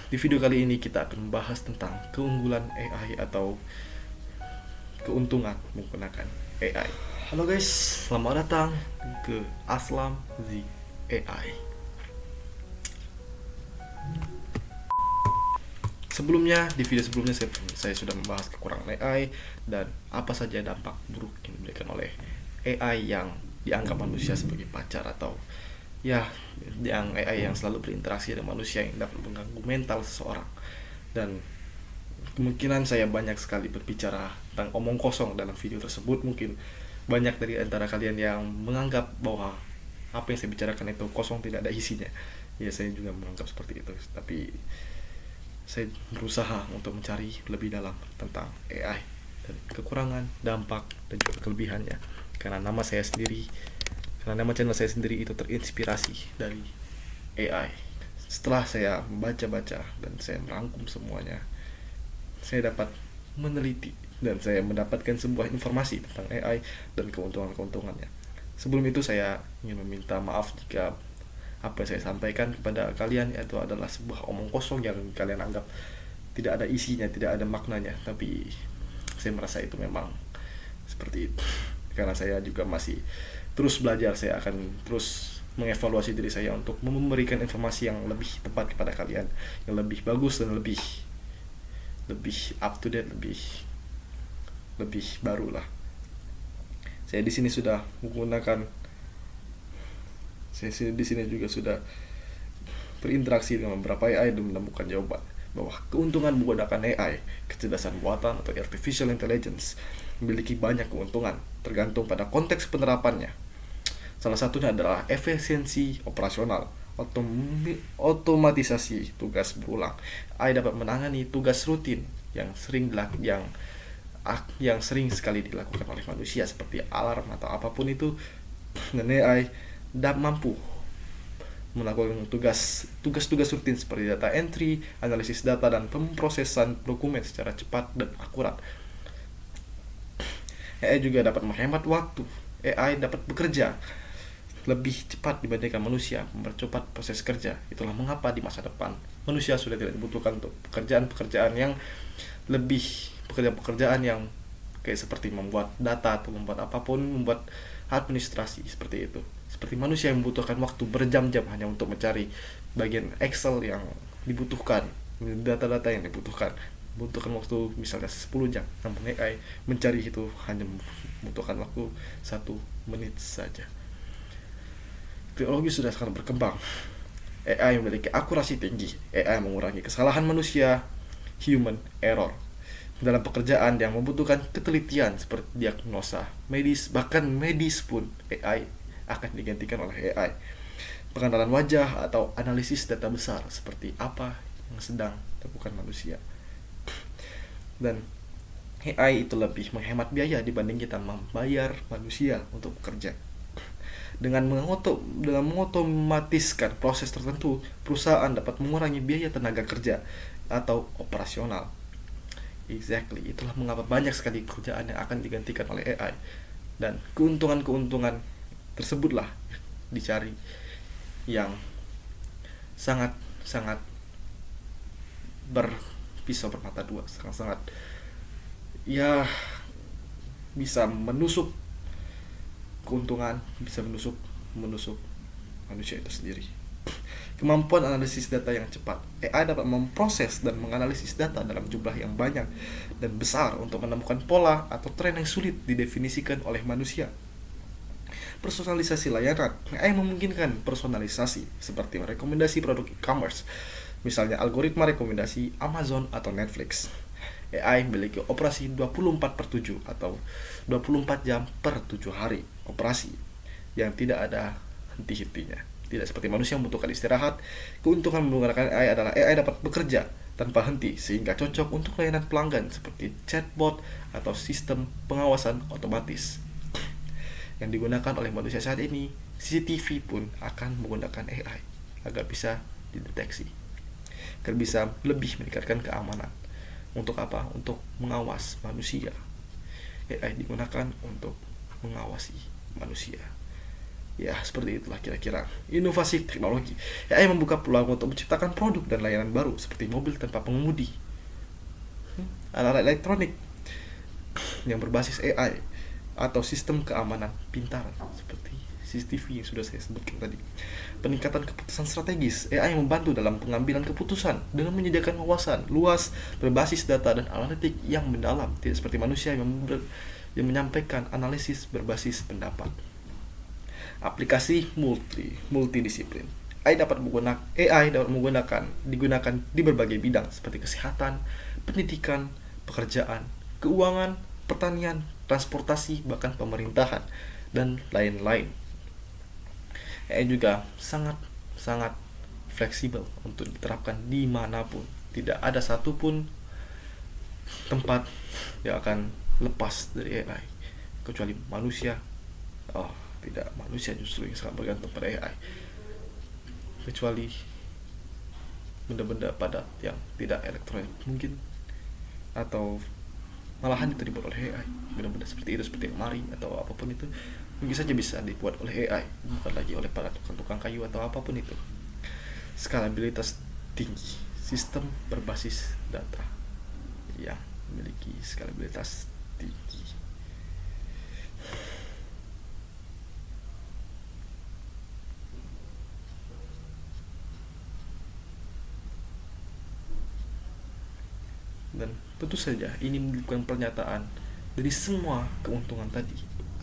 Di video kali ini kita akan membahas tentang keunggulan AI atau keuntungan menggunakan AI. Halo guys, selamat datang ke Aslam the AI. Sebelumnya, di video sebelumnya saya sudah membahas kekurangan AI dan apa saja dampak buruk yang diberikan oleh AI yang dianggap manusia sebagai pacar atau yang AI yang selalu berinteraksi dengan manusia yang dapat mengganggu mental seseorang. Dan kemungkinan saya banyak sekali berbicara tentang omong kosong dalam video tersebut. Mungkin banyak dari antara kalian yang menganggap bahwa apa yang saya bicarakan itu kosong, tidak ada isinya. Ya, saya juga menganggap seperti itu. Tapi saya berusaha untuk mencari lebih dalam tentang AI dan kekurangan, dampak, dan juga kelebihannya. Karena nama channel saya sendiri itu terinspirasi dari AI. Setelah saya membaca-baca dan saya merangkum semuanya, saya dapat meneliti dan saya mendapatkan sebuah informasi tentang AI dan keuntungan-keuntungannya. Sebelum itu saya ingin meminta maaf jika apa yang saya sampaikan kepada kalian itu adalah sebuah omong kosong yang kalian anggap tidak ada isinya, tidak ada maknanya. Tapi saya merasa itu memang seperti itu. Karena saya juga masih terus belajar, saya akan terus mengevaluasi diri saya untuk memberikan informasi yang lebih tepat kepada kalian, yang lebih bagus dan lebih up to date, lebih baru lah. Saya di sini sudah menggunakan Saya di sini juga sudah berinteraksi dengan beberapa AI dan menemukan jawaban bahwa keuntungan menggunakan AI, kecerdasan buatan atau artificial intelligence, memiliki banyak keuntungan tergantung pada konteks penerapannya. Salah satunya adalah efisiensi operasional, otomatisasi tugas berulang. AI dapat menangani tugas rutin yang sering sekali dilakukan oleh manusia seperti alarm atau apapun itu, dan AI mampu melakukan tugas-tugas rutin seperti data entry, analisis data, dan pemrosesan dokumen secara cepat dan akurat. AI juga dapat menghemat waktu. AI dapat bekerja lebih cepat dibandingkan manusia, mempercepat proses kerja. Itulah mengapa di masa depan manusia sudah tidak dibutuhkan untuk pekerjaan-pekerjaan yang pekerjaan yang kayak seperti membuat data atau membuat apapun, membuat administrasi seperti itu. Seperti manusia yang membutuhkan waktu berjam-jam hanya untuk mencari bagian Excel yang dibutuhkan, data-data yang dibutuhkan waktu misalnya 10 jam, namun AI mencari itu hanya membutuhkan waktu 1 menit saja. Teknologi sudah sangat berkembang. AI memiliki akurasi tinggi. AI mengurangi kesalahan manusia, human error, dalam pekerjaan yang membutuhkan ketelitian seperti diagnosa medis. Bahkan medis pun AI akan digantikan oleh AI. Pengenalan wajah atau analisis data besar seperti apa yang sedang dilakukan manusia. Dan AI itu lebih menghemat biaya dibanding kita membayar manusia untuk bekerja. Dengan mengotomatiskan proses tertentu, perusahaan dapat mengurangi biaya tenaga kerja atau operasional. Exactly, itulah mengapa banyak sekali pekerjaan yang akan digantikan oleh AI. Dan keuntungan-keuntungan tersebutlah dicari yang sangat berpisau bermata dua, sangat bisa menusuk keuntungan, bisa menusuk manusia itu sendiri. Kemampuan analisis data yang cepat. AI dapat memproses dan menganalisis data dalam jumlah yang banyak dan besar untuk menemukan pola atau tren yang sulit didefinisikan oleh manusia. Personalisasi layanan. AI memungkinkan personalisasi seperti rekomendasi produk e-commerce, misalnya algoritma rekomendasi Amazon atau Netflix. AI memiliki operasi 24/7 atau 24 jam per 7 hari operasi yang tidak ada henti-hentinya. Tidak seperti manusia membutuhkan istirahat. Keuntungan menggunakan AI adalah AI dapat bekerja tanpa henti sehingga cocok untuk layanan pelanggan seperti chatbot atau sistem pengawasan otomatis yang digunakan oleh manusia saat ini. CCTV pun akan menggunakan AI agar bisa dideteksi, agar bisa lebih meningkatkan keamanan. Untuk apa? Untuk mengawas manusia. AI digunakan untuk mengawasi manusia. Ya, seperti itulah kira-kira inovasi teknologi. AI membuka peluang untuk menciptakan produk dan layanan baru seperti mobil tanpa pengemudi, alat-alat elektronik yang berbasis AI, atau sistem keamanan pintar seperti CCTV yang sudah saya sebutkan tadi. Peningkatan keputusan strategis, AI membantu dalam pengambilan keputusan dengan menyediakan wawasan luas berbasis data dan analitik yang mendalam, tidak seperti manusia yang menyampaikan analisis berbasis pendapat. Aplikasi multidisiplin. AI dapat digunakan di berbagai bidang seperti kesehatan, pendidikan, pekerjaan, keuangan, pertanian, transportasi, bahkan pemerintahan dan lain-lain. AI juga sangat fleksibel untuk diterapkan dimanapun. Tidak ada satupun tempat yang akan lepas dari AI kecuali manusia. Oh, tidak, manusia justru yang sangat bergantung pada AI. Kecuali benda-benda padat yang tidak elektronik mungkin, atau malahan itu dibuat oleh AI. Benda-benda seperti itu, seperti lemari atau apapun itu, mungkin saja bisa dibuat oleh AI, bukan lagi oleh para tukang-tukang kayu atau apapun itu. Skalabilitas tinggi, sistem berbasis data yang memiliki skalabilitas tinggi. Dan tentu saja ini bukan pernyataan dari semua keuntungan tadi.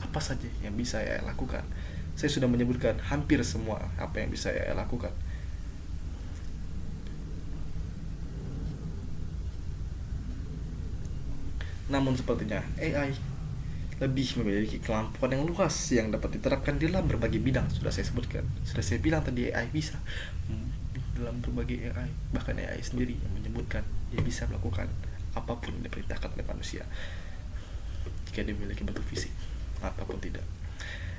Apa saja yang bisa saya lakukan? Saya sudah menyebutkan hampir semua apa yang bisa saya lakukan. Namun sepertinya AI lebih memiliki kemampuan yang luas yang dapat diterapkan dalam berbagai bidang. Sudah saya sebutkan, sudah saya bilang tadi, AI bisa dalam berbagai AI. Bahkan AI sendiri yang menyebutkan dia bisa melakukan apapun yang diperintahkan oleh manusia jika dia memiliki bentuk fisik ataupun tidak.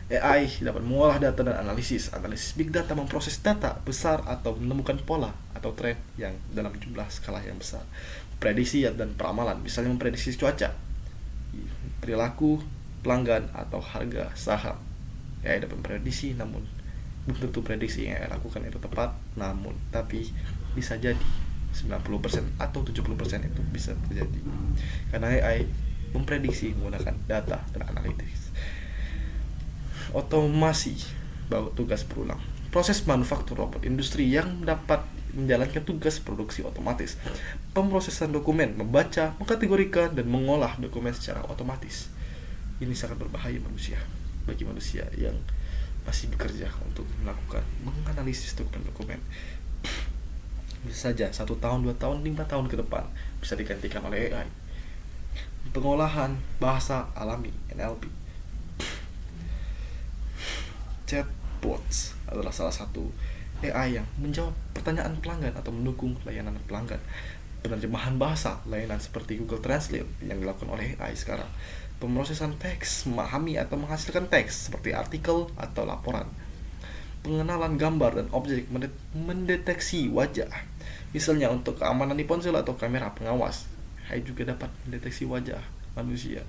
AI dapat mengolah data dan analisis big data, memproses data besar atau menemukan pola atau tren yang dalam jumlah skala yang besar. Prediksi dan peramalan, misalnya memprediksi cuaca, perilaku pelanggan, atau harga saham. AI dapat memprediksi, namun belum tentu prediksi yang AI lakukan itu tepat, tapi bisa jadi 90% atau 70% itu bisa terjadi karena AI memprediksi menggunakan data dan analitis. Otomasi tugas berulang, proses manufaktur robot industri yang dapat menjalankan tugas produksi otomatis, pemrosesan dokumen, membaca, mengkategorikan, dan mengolah dokumen secara otomatis. Ini sangat berbahaya bagi manusia yang masih bekerja untuk melakukan menganalisis dokumen-dokumen. Bisa saja 1 tahun, 2 tahun, 5 tahun ke depan bisa digantikan oleh AI. Pengolahan bahasa alami (NLP). Chatbots adalah salah satu AI yang menjawab pertanyaan pelanggan atau mendukung layanan pelanggan. Penerjemahan bahasa, layanan seperti Google Translate yang dilakukan oleh AI sekarang. Pemrosesan teks, memahami atau menghasilkan teks seperti artikel atau laporan. Pengenalan gambar dan objek, mendeteksi wajah, misalnya untuk keamanan di ponsel atau kamera pengawas. AI juga dapat mendeteksi wajah manusia.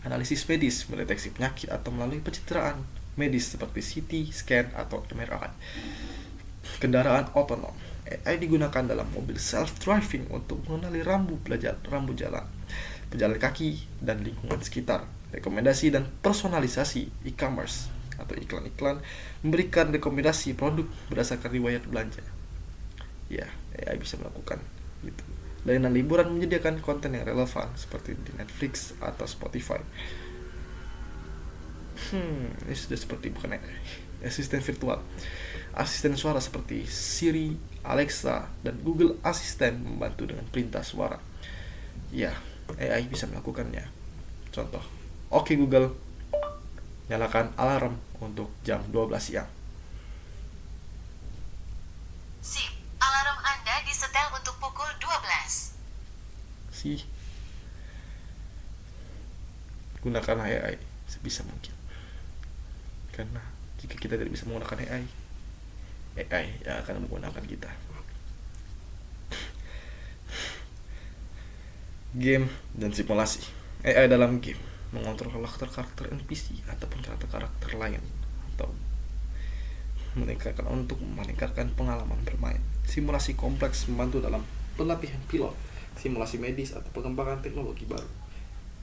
Analisis medis, mendeteksi penyakit atau melalui pencitraan medis seperti CT scan atau MRI. Kendaraan otonom, AI digunakan dalam mobil self-driving untuk mengenali rambu jalan, pejalan kaki, dan lingkungan sekitar. Rekomendasi dan personalisasi e-commerce atau iklan-iklan, memberikan rekomendasi produk berdasarkan riwayat belanja. Ya, AI bisa melakukan itu. Layanan liburan menyediakan konten yang relevan seperti di Netflix atau Spotify. Ini sudah seperti bukan AI. Asisten virtual, asisten suara seperti Siri, Alexa, dan Google Assistant membantu dengan perintah suara. Ya, AI bisa melakukannya. Contoh, oke Google, nyalakan alarm untuk jam 12 siang. Sip, alarm Anda disetel untuk pukul 12. Gunakanlah AI sebisa mungkin. Karena jika kita tidak bisa menggunakan AI yang akan menggunakan kita. Game dan simulasi. AI dalam game mengontrol karakter NPC ataupun karakter lain meningkatkan pengalaman bermain. Simulasi kompleks membantu dalam pelatihan pilot, simulasi medis atau pengembangan teknologi baru.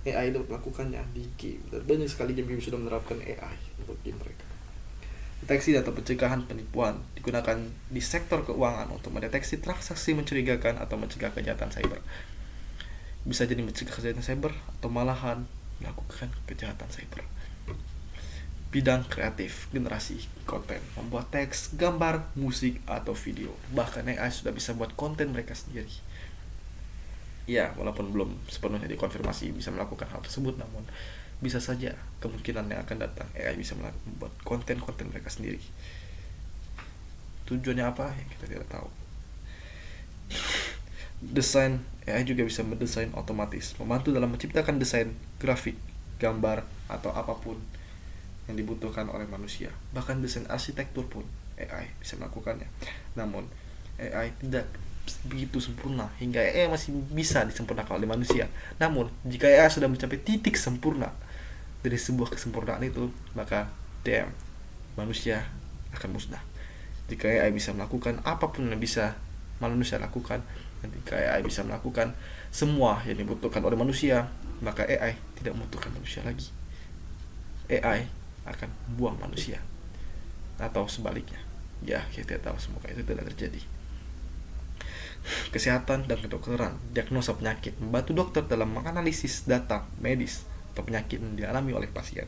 AI dapat melakukannya di game, dan banyak sekali game yang sudah menerapkan AI untuk game mereka. Deteksi atau pencegahan penipuan digunakan di sektor keuangan untuk mendeteksi transaksi mencurigakan atau mencegah kejahatan cyber. Bisa jadi mencegah kejahatan cyber atau malahan melakukan kejahatan cyber. Bidang kreatif, generasi konten, membuat teks, gambar, musik, atau video. Bahkan AI sudah bisa buat konten mereka sendiri. Ya, walaupun belum sepenuhnya dikonfirmasi bisa melakukan hal tersebut, namun bisa saja kemungkinan yang akan datang AI bisa membuat konten-konten mereka sendiri. Tujuannya apa? Yang kita tidak tahu. Desain, AI juga bisa mendesain otomatis, membantu dalam menciptakan desain, grafik, gambar, atau apapun yang dibutuhkan oleh manusia. Bahkan desain arsitektur pun AI bisa melakukannya. Namun AI tidak begitu sempurna hingga AI masih bisa disempurnakan oleh manusia. Namun jika AI sudah mencapai titik sempurna dari sebuah kesempurnaan itu, maka manusia akan musnah. Jika AI bisa melakukan apapun yang bisa manusia lakukan, dan jika AI bisa melakukan semua yang dibutuhkan oleh manusia, maka AI tidak membutuhkan manusia lagi. AI akan buang manusia, atau sebaliknya. Ya, kita tidak tahu, semoga itu tidak terjadi. Kesehatan dan kedokteran, diagnosa penyakit, membantu dokter dalam menganalisis data medis atau penyakit yang dialami oleh pasien.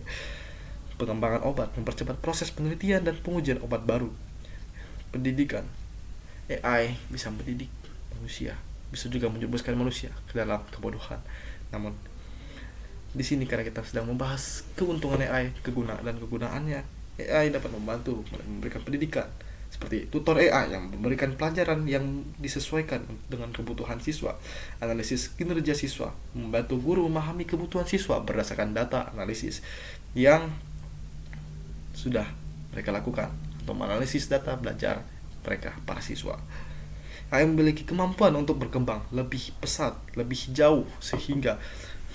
Pengembangan obat, mempercepat proses penelitian dan pengujian obat baru. Pendidikan, AI bisa mendidik manusia, bisa juga menjerumuskan manusia ke dalam kebodohan. Namun di sini karena kita sedang membahas keuntungan AI, kegunaannya, AI dapat membantu memberikan pendidikan seperti tutor AI yang memberikan pelajaran yang disesuaikan dengan kebutuhan siswa, analisis kinerja siswa, membantu guru memahami kebutuhan siswa berdasarkan data analisis yang sudah mereka lakukan, atau menganalisis data belajar mereka para siswa. AI memiliki kemampuan untuk berkembang lebih pesat, lebih jauh, sehingga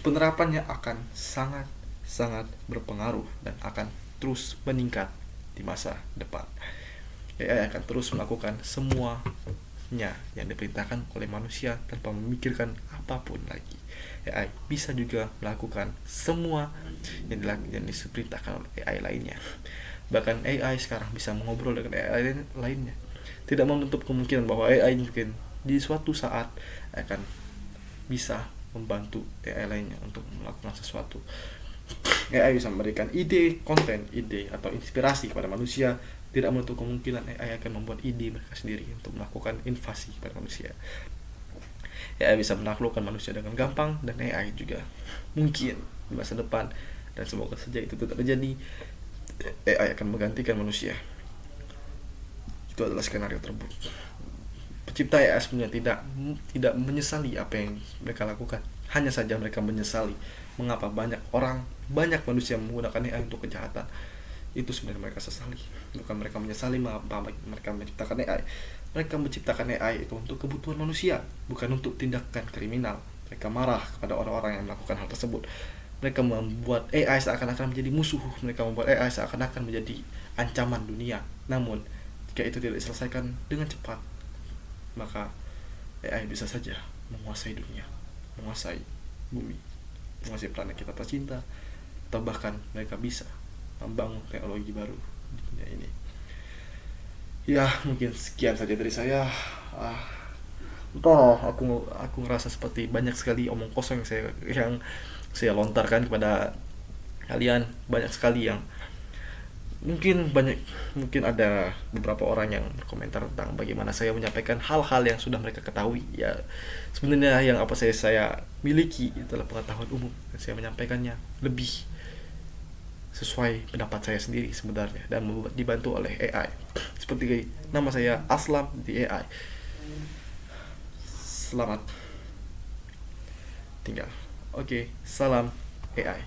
penerapannya akan sangat berpengaruh dan akan terus meningkat di masa depan. AI akan terus melakukan semuanya yang diperintahkan oleh manusia tanpa memikirkan apapun lagi. AI bisa juga melakukan semua yang diperintahkan oleh AI lainnya. Bahkan AI sekarang bisa mengobrol dengan AI lainnya. Tidak menutup kemungkinan bahwa AI mungkin di suatu saat akan bisa membantu AI lainnya untuk melakukan sesuatu. AI bisa memberikan ide konten, ide atau inspirasi kepada manusia. Tidak menutup kemungkinan AI akan membuat ide mereka sendiri untuk melakukan invasi kepada manusia. AI bisa menaklukkan manusia dengan gampang, dan AI juga mungkin di masa depan, dan semoga saja itu tidak terjadi, AI akan menggantikan manusia. Itu adalah skenario terburuk. Pencipta AI sebenarnya tidak menyesali apa yang mereka lakukan. Hanya saja mereka menyesali mengapa banyak manusia menggunakan AI untuk kejahatan. Itu sebenarnya mereka sesali. Bukan mereka menyesali mengapa mereka menciptakan AI. Mereka menciptakan AI itu untuk kebutuhan manusia, bukan untuk tindakan kriminal. Mereka marah kepada orang-orang yang melakukan hal tersebut. Mereka membuat AI seakan-akan menjadi musuh. Mereka membuat AI seakan-akan menjadi ancaman dunia. Namun jika itu tidak diselesaikan dengan cepat, maka AI bisa saja menguasai dunia, menguasai bumi, menguasai planet kita tercinta, atau bahkan mereka bisa membangun teknologi baru di dunia ini. Ya, mungkin sekian saja dari saya. Aku ngerasa seperti banyak sekali omong kosong yang saya lontarkan kepada kalian. Banyak sekali yang mungkin ada beberapa orang yang berkomentar tentang bagaimana saya menyampaikan hal-hal yang sudah mereka ketahui. Ya, sebenarnya yang apa saya miliki itulah pengetahuan umum, dan saya menyampaikannya lebih sesuai pendapat saya sendiri sebenarnya, dan dibantu oleh AI. Seperti nama saya Aslam di AI. Selamat tinggal. Oke, salam AI.